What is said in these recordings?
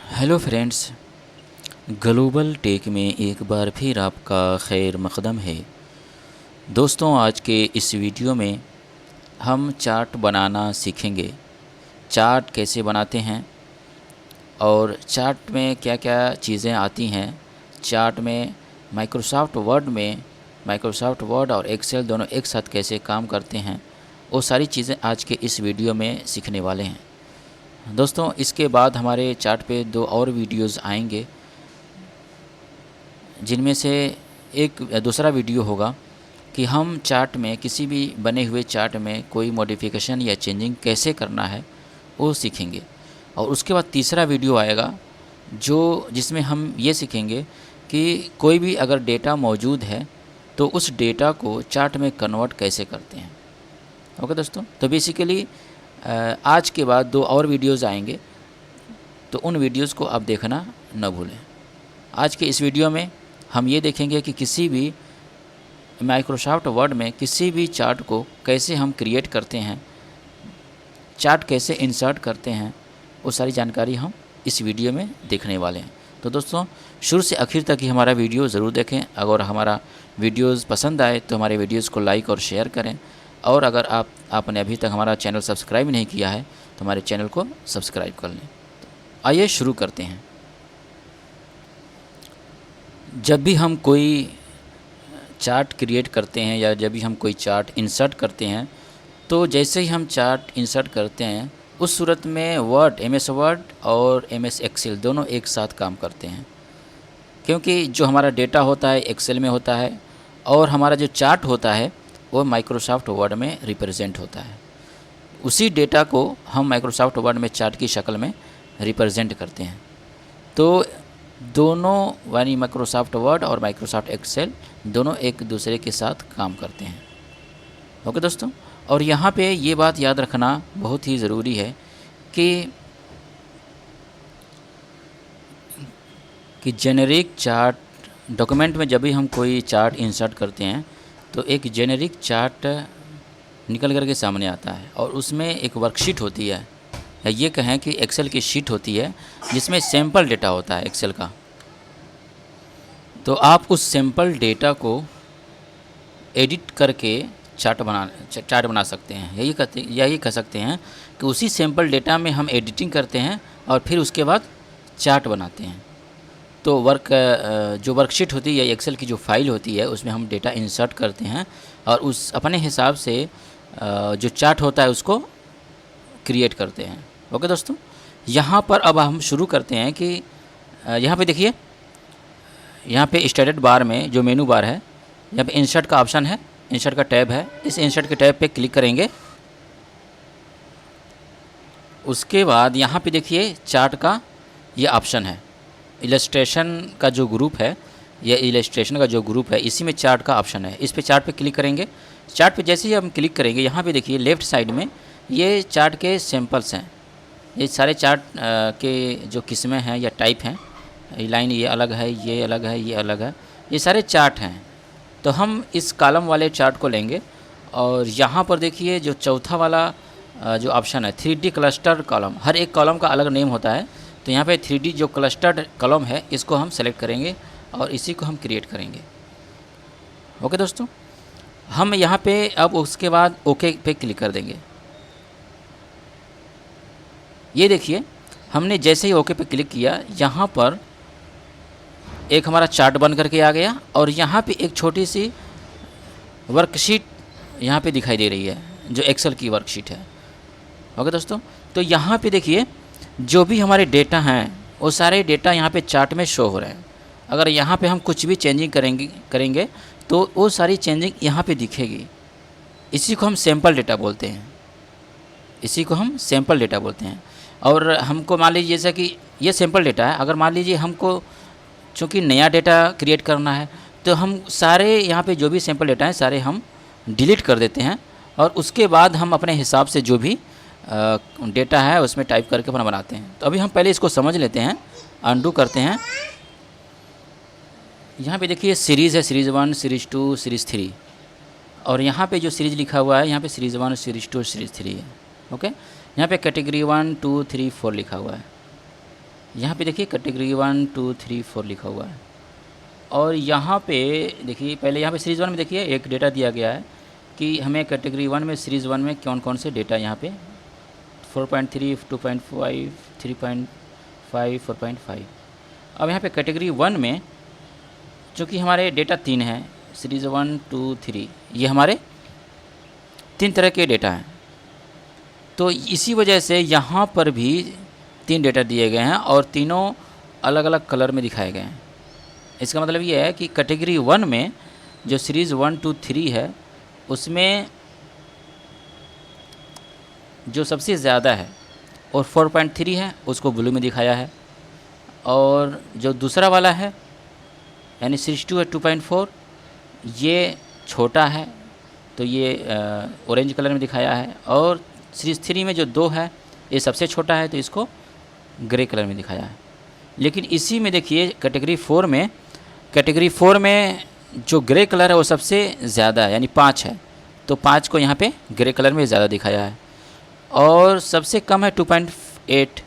Hello friends, global tech में एक बार फिर आपका खैर मक़दम है। दोस्तों, आज के इस वीडियो में हम चार्ट बनाना सीखेंगे। चार्ट कैसे बनाते हैं और चार्ट में क्या क्या चीज़ें आती हैं। चार्ट में माइक्रोसॉफ्ट वर्ड और एक्सेल दोनों एक साथ कैसे काम करते हैं, वो सारी चीज़ें आज के इस वीडियो में सीखने वाले हैं। दोस्तों, इसके बाद हमारे चार्ट पे 2 और वीडियोज़ आएंगे, जिनमें से एक दूसरा वीडियो होगा कि हम चार्ट में किसी भी बने हुए चार्ट में कोई मॉडिफिकेशन या चेंजिंग कैसे करना है वो सीखेंगे। और उसके बाद तीसरा वीडियो आएगा जिसमें हम ये सीखेंगे कि कोई भी अगर डेटा मौजूद है तो उस डेटा को चार्ट में कन्वर्ट कैसे करते हैं। ओके दोस्तों, तो बेसिकली आज के बाद 2 और वीडियोज़ आएंगे, तो उन वीडियोज़ को आप देखना न भूलें। आज के इस वीडियो में हम ये देखेंगे कि किसी भी माइक्रोसॉफ्ट वर्ड में किसी भी चार्ट को कैसे हम क्रिएट करते हैं, चार्ट कैसे इंसर्ट करते हैं, वो सारी जानकारी हम इस वीडियो में देखने वाले हैं। तो दोस्तों, शुरू से आखिर तक ही हमारा वीडियो ज़रूर देखें। अगर हमारा वीडियोज़ पसंद आए तो हमारे वीडियोज़ को लाइक और शेयर करें। और अगर आपने अभी तक हमारा चैनल सब्सक्राइब नहीं किया है तो हमारे चैनल को सब्सक्राइब कर लें। आइए शुरू करते हैं। जब भी हम कोई चार्ट क्रिएट करते हैं या जब भी हम कोई चार्ट इंसर्ट करते हैं, तो जैसे ही हम चार्ट इंसर्ट करते हैं उस सूरत में एमएस वर्ड और एमएस एक्सेल दोनों एक साथ काम करते हैं, क्योंकि जो हमारा डेटा होता है एक्सेल में होता है और हमारा जो चार्ट होता है वो माइक्रोसॉफ्ट वर्ड में रिप्रेजेंट होता है। उसी डेटा को हम माइक्रोसॉफ्ट वर्ड में चार्ट की शक्ल में रिप्रेजेंट करते हैं। तो दोनों यानी माइक्रोसॉफ्ट वर्ड और माइक्रोसॉफ्ट एक्सेल दोनों एक दूसरे के साथ काम करते हैं। ओके दोस्तों, और यहाँ पे ये बात याद रखना बहुत ही ज़रूरी है कि जेनेरिक चार्ट डॉक्यूमेंट में जब भी हम कोई चार्ट इंसर्ट करते हैं तो एक जेनेरिक चार्ट निकल कर के सामने आता है और उसमें एक वर्कशीट होती है, या ये कहें कि एक्सेल की शीट होती है जिसमें सैम्पल डेटा होता है एक्सेल का। तो आप उस सैम्पल डेटा को एडिट करके चार्ट बना सकते हैं। यही कह सकते हैं कि उसी सैम्पल डेटा में हम एडिटिंग करते हैं और फिर उसके बाद चार्ट बनाते हैं। तो जो वर्कशीट होती है या एक्सेल की जो फाइल होती है उसमें हम डेटा इंसर्ट करते हैं और उस अपने हिसाब से जो चार्ट होता है उसको क्रिएट करते हैं। ओके दोस्तों, यहाँ पर अब हम शुरू करते हैं कि यहाँ पे देखिए, यहाँ पे स्टैंडर्ड बार में जो मेनू बार है, यहाँ पे इंसर्ट का ऑप्शन है, इंसर्ट का टैब है। इस इंसर्ट के टैब पे क्लिक करेंगे। उसके बाद यहाँ पे देखिए चार्ट का ये ऑप्शन है। इलस्ट्रेशन का जो ग्रुप है, इसी में चार्ट का ऑप्शन है। इस पे चार्ट पे क्लिक करेंगे। चार्ट पे जैसे ही हम क्लिक करेंगे, यहाँ पे देखिए लेफ़्ट साइड में ये चार्ट के सैम्पल्स हैं। ये सारे चार्ट के जो किस्में हैं या टाइप हैं, लाइन ये अलग है, ये अलग है, ये अलग है, ये सारे चार्ट हैं। तो हम इस कॉलम वाले चार्ट को लेंगे और यहाँ पर देखिए जो चौथा वाला जो ऑप्शन है 3D क्लस्टर कॉलम, हर एक कॉलम का अलग नेम होता है। तो यहाँ पे 3D जो क्लस्टर्ड कॉलम है इसको हम सेलेक्ट करेंगे और इसी को हम क्रिएट करेंगे। ओके दोस्तों, हम यहाँ पे अब उसके बाद ओके पे क्लिक कर देंगे। ये देखिए, हमने जैसे ही ओके पे क्लिक किया, यहाँ पर एक हमारा चार्ट बन करके आ गया और यहाँ पे एक छोटी सी वर्कशीट यहाँ पे दिखाई दे रही है जो एक्सेल की वर्कशीट है। ओके दोस्तों, तो यहाँ पे देखिए जो भी हमारे डेटा हैं वो सारे डेटा यहाँ पे चार्ट में शो हो रहे हैं। अगर यहाँ पे हम कुछ भी चेंजिंग करेंगे तो वो सारी चेंजिंग यहाँ पे दिखेगी। इसी को हम सैम्पल डेटा बोलते हैं। और हमको मान लीजिए जैसा कि ये सैम्पल डेटा है, अगर मान लीजिए हमको चूँकि नया डेटा क्रिएट करना है तो हम सारे यहाँ पे जो भी सैम्पल डेटा हैं सारे हम डिलीट कर देते हैं और उसके बाद हम अपने हिसाब से जो भी डेटा है उसमें टाइप करके अपना बनाते हैं। तो अभी हम पहले इसको समझ लेते हैं, अंडू करते हैं। यहाँ पे देखिए सीरीज़ है, सीरीज़ 1, सीरीज़ 2, सीरीज़ 3, और यहाँ पे जो सीरीज़ लिखा हुआ है यहाँ पे सीरीज़ 1, सीरीज़ 2, सीरीज़ 3 है। ओके, यहाँ पे कैटेगरी 1, 2, 3, 4 लिखा हुआ है। यहाँ पे देखिए कैटेगरी 1 2 3 4 लिखा हुआ है। और यहाँ पे देखिए, पहले यहाँ पे सीरीज़ 1 में देखिए एक डेटा दिया गया है कि हमें कैटेगरी 1 में सीरीज़ 1 में कौन कौन से डेटा यहाँ पे 4.3 2.5 3.5 4.5। अब यहाँ पे कैटेगरी 1 में चूँकि हमारे डेटा 3 हैं, सीरीज़ 1 2 3, ये हमारे 3 तरह के डेटा हैं। तो इसी वजह से यहाँ पर भी 3 डेटा दिए गए हैं और तीनों अलग अलग कलर में दिखाए गए हैं। इसका मतलब ये है कि कैटेगरी 1 में जो सीरीज़ 1 2 3 है, उसमें जो सबसे ज़्यादा है और 4.3 है उसको ब्लू में दिखाया है, और जो दूसरा वाला है यानी सीरीज़ 2 है 2.4, ये छोटा है तो ये ऑरेंज कलर में दिखाया है, और सीरीज़ 3 में जो 2 है ये सबसे छोटा है तो इसको ग्रे कलर में दिखाया है। लेकिन इसी में देखिए कैटेगरी 4 में जो ग्रे कलर है वो सबसे ज़्यादा है, यानी 5 है, तो 5 को यहाँ पे ग्रे कलर में ज़्यादा दिखाया है। और सबसे कम है 2.8,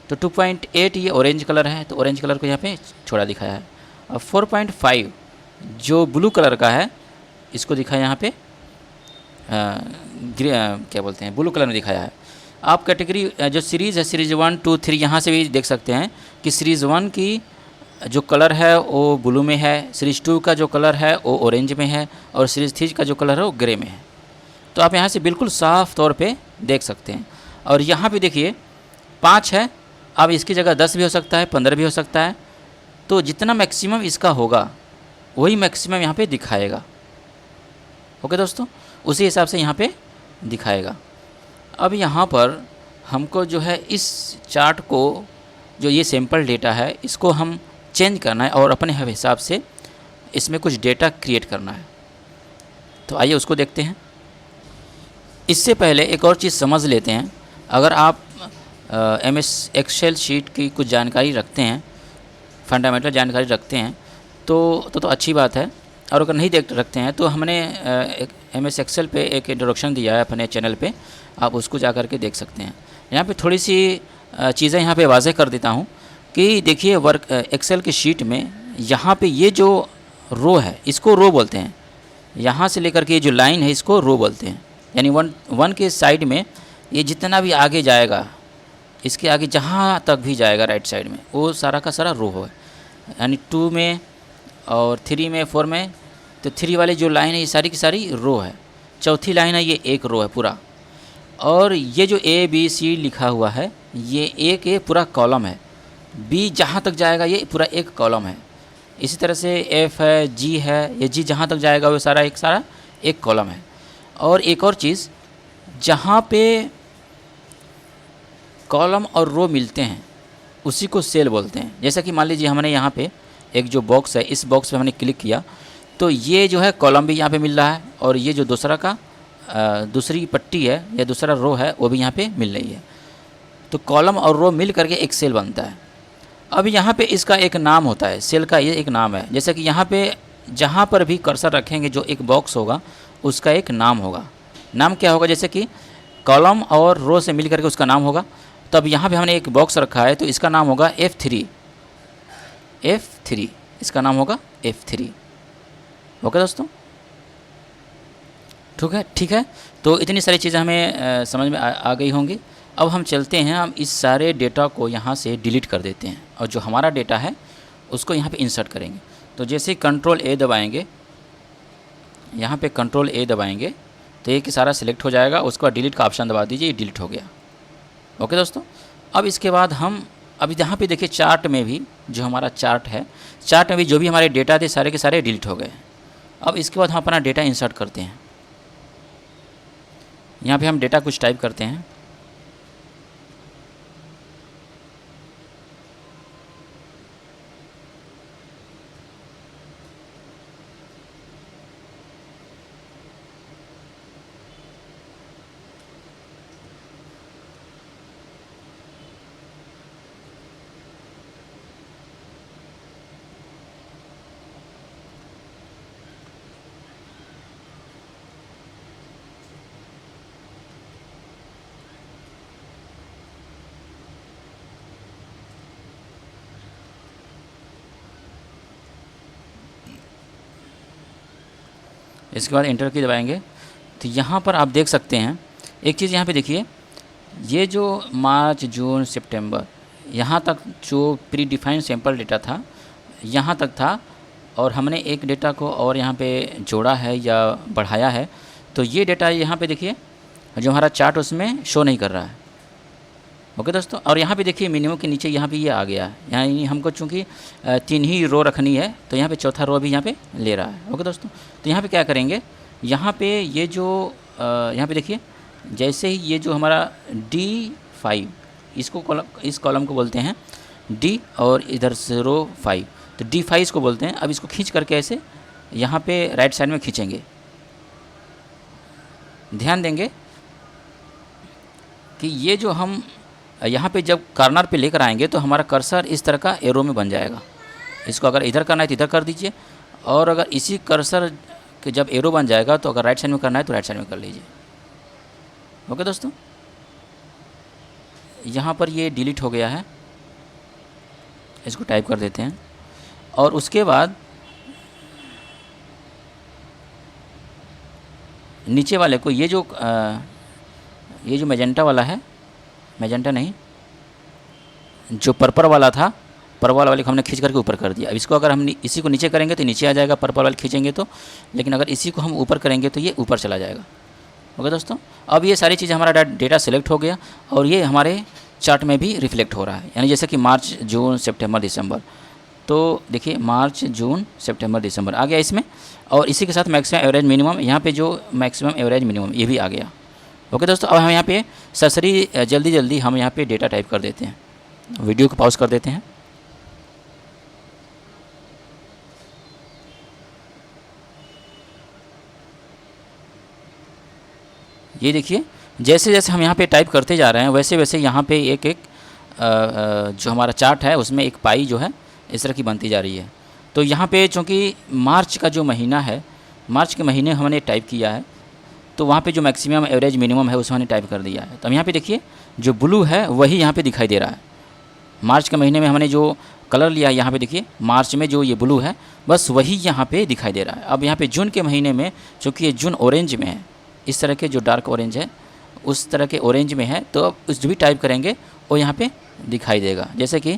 तो 2.8 ये ऑरेंज कलर है तो ऑरेंज कलर को यहाँ पे छोटा दिखाया है। और 4.5 जो ब्लू कलर का है इसको दिखाया यहाँ पे क्या बोलते हैं, ब्लू कलर में दिखाया है। आप कैटेगरी जो सीरीज़ है सीरीज़ 1 2 3 यहाँ से भी देख सकते हैं कि सीरीज़ 1 की जो कलर है वो ब्लू में है, सीरीज़ 2 का जो कलर है वो ऑरेंज में है, और सीरीज़ 3 का जो कलर है वो ग्रे में है। तो आप यहाँ से बिल्कुल साफ़ तौर पे देख सकते हैं। और यहाँ पे देखिए 5 है, अब इसकी जगह 10 भी हो सकता है, 15 भी हो सकता है, तो जितना मैक्सिमम इसका होगा वही मैक्सिमम यहाँ पे दिखाएगा। ओके दोस्तों, उसी हिसाब से यहाँ पे दिखाएगा। अब यहाँ पर हमको जो है इस चार्ट को, जो ये सैम्पल डेटा है, इसको हम चेंज करना है और अपने हिसाब से इसमें कुछ डेटा क्रिएट करना है। तो आइए उसको देखते हैं। इससे पहले एक और चीज़ समझ लेते हैं। अगर आप MS एक्सेल शीट की कुछ जानकारी रखते हैं, फंडामेंटल जानकारी रखते हैं, तो अच्छी बात है। और अगर नहीं रखते हैं तो हमने MS एक्सेल पे एक इंट्रोडक्शन दिया है अपने चैनल पे, आप उसको जा कर के देख सकते हैं। यहाँ पे थोड़ी सी चीज़ें यहाँ पे वाज़ेह कर देता हूँ कि देखिए एक्सेल की शीट में यहाँ पे ये जो रो है इसको रो बोलते हैं, यहाँ से लेकर के ये जो लाइन है इसको रो बोलते हैं। यानी वन के साइड में ये जितना भी आगे जाएगा, इसके आगे जहाँ तक भी जाएगा राइट साइड में, वो सारा का सारा रो है। यानी 2 में और 3 में 4 में, तो 3 वाली जो लाइन है ये सारी की सारी रो है। चौथी लाइन है ये एक रो है पूरा। और ये जो ABC लिखा हुआ है ये पूरा कॉलम है। B जहाँ तक जाएगा ये पूरा एक कॉलम है। इसी तरह से F है, G है, ये G जहाँ तक जाएगा वो सारा एक कॉलम है। और एक और चीज़, जहाँ पे कॉलम और रो मिलते हैं उसी को सेल बोलते हैं। जैसा कि मान लीजिए हमने यहाँ पे एक जो बॉक्स है, इस बॉक्स पे हमने क्लिक किया तो ये जो है कॉलम भी यहाँ पे मिल रहा है, और ये जो दूसरी पट्टी है या दूसरा रो है वो भी यहाँ पे मिल रही है। तो कॉलम और रो मिल करके एक सेल बनता है। अब यहाँ पे इसका एक नाम होता है, सेल का ये एक नाम है। जैसे कि यहाँ पे जहाँ पर भी कर्सर रखेंगे जो एक बॉक्स होगा उसका एक नाम होगा। नाम क्या होगा? जैसे कि कॉलम और रो से मिल करके उसका नाम होगा। तब यहाँ पे हमने एक बॉक्स रखा है तो इसका नाम होगा F3, इसका नाम होगा F3। ओके दोस्तों, ठीक है। तो इतनी सारी चीज़ें हमें समझ में आ गई होंगी। अब हम चलते हैं, हम इस सारे डेटा को यहाँ से डिलीट कर देते हैं और जो हमारा डेटा है उसको यहाँ पे इंसर्ट करेंगे। तो जैसे कंट्रोल A दबाएंगे, यहाँ पे कंट्रोल A दबाएंगे तो ये कि सारा सिलेक्ट हो जाएगा। उसके बाद डिलीट का ऑप्शन दबा दीजिए, ये डिलीट हो गया। ओके दोस्तों, अब इसके बाद हम अभी यहाँ पे देखिए चार्ट में भी जो हमारा चार्ट है, चार्ट में भी जो भी हमारे डेटा थे सारे के सारे डिलीट हो गए। अब इसके बाद हम अपना डेटा इंसर्ट करते हैं। यहाँ पे हम डेटा कुछ टाइप करते हैं। इसके बाद इंटर की दबाएंगे तो यहाँ पर आप देख सकते हैं एक चीज़ यहाँ पे देखिए, ये जो मार्च जून सितंबर यहाँ तक जो प्री डिफाइंड सैंपल डेटा था यहाँ तक था, और हमने एक डेटा को और यहाँ पे जोड़ा है या बढ़ाया है, तो ये डेटा यहाँ पे देखिए जो हमारा चार्ट उसमें शो नहीं कर रहा है। ओके दोस्तों, और यहाँ पे देखिए मिनिमम के नीचे यहाँ पे ये आ गया है, यहाँ हमको चूँकि 3 ही रो रखनी है तो यहाँ पे चौथा रो भी यहाँ पे ले रहा है। ओके दोस्तों, तो यहाँ पे क्या करेंगे, यहाँ पे ये जो यहाँ पे देखिए जैसे ही ये जो हमारा D5 इस कॉलम को बोलते हैं D, और इधर से रो 5, तो D5 इसको बोलते हैं। अब इसको खींच करके ऐसे यहाँ पे राइट साइड में खींचेंगे। ध्यान देंगे कि ये जो हम यहाँ पे जब कॉर्नर पे लेकर आएंगे तो हमारा कर्सर इस तरह का एरो में बन जाएगा। इसको अगर इधर करना है तो इधर कर दीजिए, और अगर इसी कर्सर के जब एरो बन जाएगा तो अगर राइट साइड में करना है तो राइट साइड में कर लीजिए। ओके दोस्तों, यहाँ पर ये डिलीट हो गया है, इसको टाइप कर देते हैं। और उसके बाद नीचे वाले को ये जो मैजेंटा वाला है, मैजेंटा नहीं, जो पर्पल वाला था, पर्पल वाले को हमने खींच करके ऊपर कर दिया। अब इसको अगर हम इसी को नीचे करेंगे तो नीचे आ जाएगा, पर्पल वाले खींचेंगे तो, लेकिन अगर इसी को हम ऊपर करेंगे तो ये ऊपर चला जाएगा। ओके दोस्तों, अब ये सारी चीज़ें हमारा डेटा सेलेक्ट हो गया और ये हमारे चार्ट में भी रिफ्लेक्ट हो रहा है। यानी जैसे कि मार्च जून सितंबर दिसंबर, तो देखिए मार्च जून सितंबर दिसंबर आ गया इसमें, और इसी के साथ मैक्सिमम एवरेज मिनिमम, यहाँ पे जो मैक्सिमम एवरेज मिनिमम ये भी आ गया। ओके दोस्तों, अब हम यहाँ पे सरसरी जल्दी हम यहाँ पे डेटा टाइप कर देते हैं। वीडियो को पॉज कर देते हैं। ये देखिए जैसे जैसे हम यहाँ पे टाइप करते जा रहे हैं वैसे वैसे यहाँ पे एक एक जो हमारा चार्ट है उसमें एक पाई जो है इस तरह की बनती जा रही है। तो यहाँ पे चूँकि मार्च का जो महीना है, मार्च के महीने हमने टाइप किया है, तो वहाँ पे जो मैक्सिमम एवरेज मिनिमम है उसमें हमने टाइप कर दिया है। तो अब यहाँ पे देखिए जो ब्लू है वही यहाँ पे दिखाई दे रहा है। मार्च के महीने में हमने जो कलर लिया है, यहाँ पे देखिए मार्च में जो ये ब्लू है बस वही यहाँ पे दिखाई दे रहा है। अब यहाँ पे जून के महीने में चूँकि ये जून ऑरेंज में है, इस तरह के जो डार्क ऑरेंज है उस तरह के ऑरेंज में है, तो अब उस जो भी टाइप करेंगे वो यहाँ पे दिखाई देगा। जैसे कि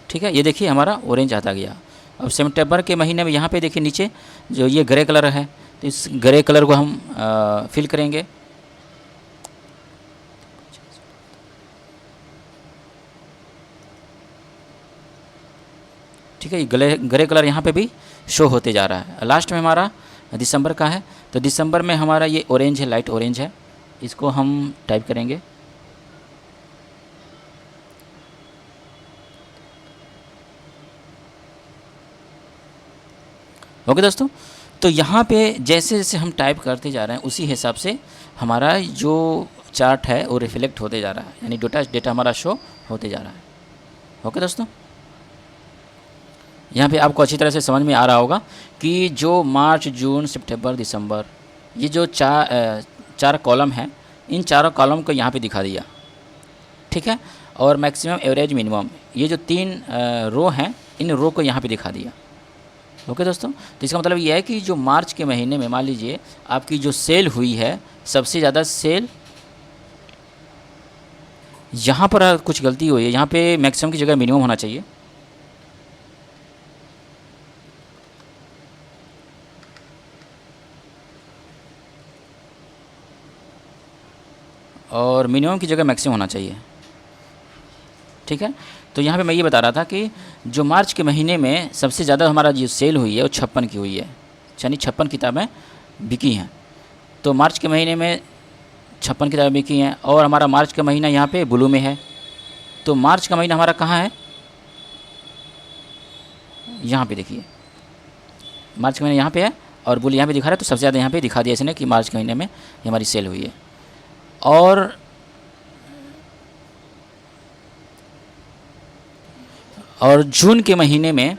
ठीक है, ये देखिए हमारा ऑरेंज आता गया। अब सितंबर के महीने में यहाँ पे देखिए नीचे जो ये ग्रे कलर है, तो इस ग्रे कलर को हम फिल करेंगे। ठीक है, ये ग्रे कलर यहाँ पे भी शो होते जा रहा है। लास्ट में हमारा दिसंबर का है, तो दिसंबर में हमारा ये ऑरेंज है, लाइट ऑरेंज है, इसको हम टाइप करेंगे। ओके दोस्तों, तो यहाँ पे जैसे जैसे हम टाइप करते जा रहे हैं उसी हिसाब से हमारा जो चार्ट है वो रिफ्लेक्ट होते जा रहा है, यानी डेटा हमारा शो होते जा रहा है। ओके दोस्तों, यहाँ पे आपको अच्छी तरह से समझ में आ रहा होगा कि जो मार्च जून सितंबर दिसंबर ये जो चार कॉलम हैं, इन चारों कॉलम को यहाँ पे दिखा दिया। ठीक है, और मैक्सिमम एवरेज मिनिमम ये जो 3 रो हैं, इन रो को यहाँ पे दिखा दिया। ओके दोस्तों, तो इसका मतलब ये है कि जो मार्च के महीने में मान लीजिए आपकी जो सेल हुई है, सबसे ज़्यादा सेल यहाँ पर कुछ गलती हुई है, यहाँ पे मैक्सिमम की जगह मिनिमम होना चाहिए। और मिनिमम की जगह मैक्सिमम होना चाहिए। ठीक है, तो यहाँ पे मैं ये बता रहा था कि जो मार्च के महीने में सबसे ज़्यादा हमारा जो सेल हुई है वो 56 की हुई है, यानी 56 किताबें बिकी हैं। तो मार्च के महीने में 56 किताबें बिकी हैं, और हमारा मार्च का महीना यहाँ पे ब्लू में है। तो मार्च का महीना हमारा कहाँ है, यहाँ पे देखिए मार्च का महीना यहाँ पे है और ब्लू यहाँ पे दिखा रहा है, तो सबसे ज़्यादा यहाँ पे दिखा दिया इसने कि मार्च के महीने में हमारी सेल हुई है। और जून के महीने में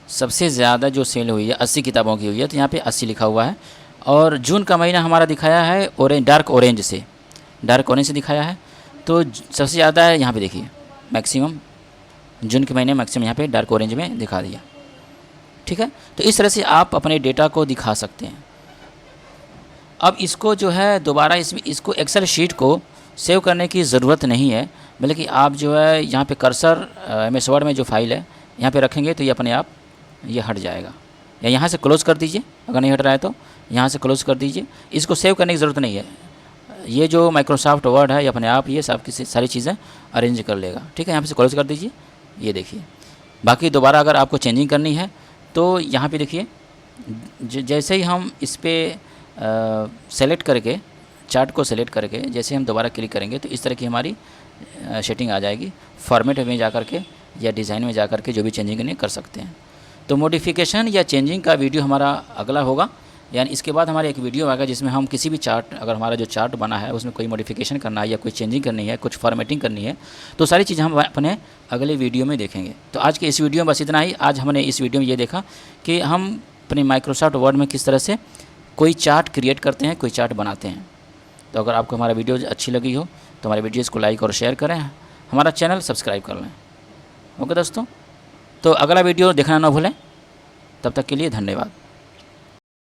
सबसे ज़्यादा जो सेल हुई है 80 किताबों की हुई है, तो यहाँ पे 80 लिखा हुआ है। और जून का महीना हमारा दिखाया है ऑरेंज, डार्क ऑरेंज से, डार्क ऑरेंज से दिखाया है। तो सबसे ज़्यादा है यहाँ पे देखिए, मैक्सिमम जून के महीने मैक्सिमम यहाँ पे डार्क ऑरेंज में दिखा दिया। ठीक है, तो इस तरह से आप अपने डेटा को दिखा सकते हैं। अब इसको जो है दोबारा इसको एक्सेल शीट को सेव करने की ज़रूरत नहीं है, बल्कि आप जो है यहाँ पे कर्सर MS वर्ड में जो फाइल है यहाँ पे रखेंगे तो ये अपने आप ये हट जाएगा, या यहाँ से क्लोज़ कर दीजिए। अगर नहीं हट रहा है तो यहाँ से क्लोज़ कर दीजिए। इसको सेव करने की ज़रूरत नहीं है। ये जो माइक्रोसॉफ्ट वर्ड है ये अपने आप ये सब की सारी चीज़ें अरेंज कर लेगा। ठीक है, यहाँ पे से क्लोज़ कर दीजिए। ये देखिए, बाकी दोबारा अगर आपको चेंजिंग करनी है तो यहाँ पे देखिए, जैसे ही हम इस पर सेलेक्ट करके चार्ट को सेलेक्ट करके जैसे हम दोबारा क्लिक करेंगे तो इस तरह की हमारी सेटिंग आ जाएगी। फॉर्मेट में जा कर के या डिज़ाइन में जा कर के जो भी चेंजिंग नहीं कर सकते हैं। तो मॉडिफिकेशन या चेंजिंग का वीडियो हमारा अगला होगा, यानी इसके बाद हमारा एक वीडियो आएगा जिसमें हम किसी भी चार्ट, अगर हमारा जो चार्ट बना है उसमें कोई मॉडिफिकेशन करना है या कोई चेंजिंग करनी है, कुछ फॉर्मेटिंग करनी है, तो सारी चीज़ें हम अपने अगले वीडियो में देखेंगे। तो आज के इस वीडियो में बस इतना ही। आज हमने इस वीडियो में ये देखा कि हम अपने माइक्रोसॉफ्ट वर्ड में किस तरह से कोई चार्ट क्रिएट करते हैं, कोई चार्ट बनाते हैं। तो अगर आपको हमारा वीडियो अच्छी लगी हो तो हमारे वीडियोज़ को लाइक और शेयर करें, हमारा चैनल सब्सक्राइब कर लें। ओके दोस्तों, तो अगला वीडियो देखना ना भूलें। तब तक के लिए धन्यवाद।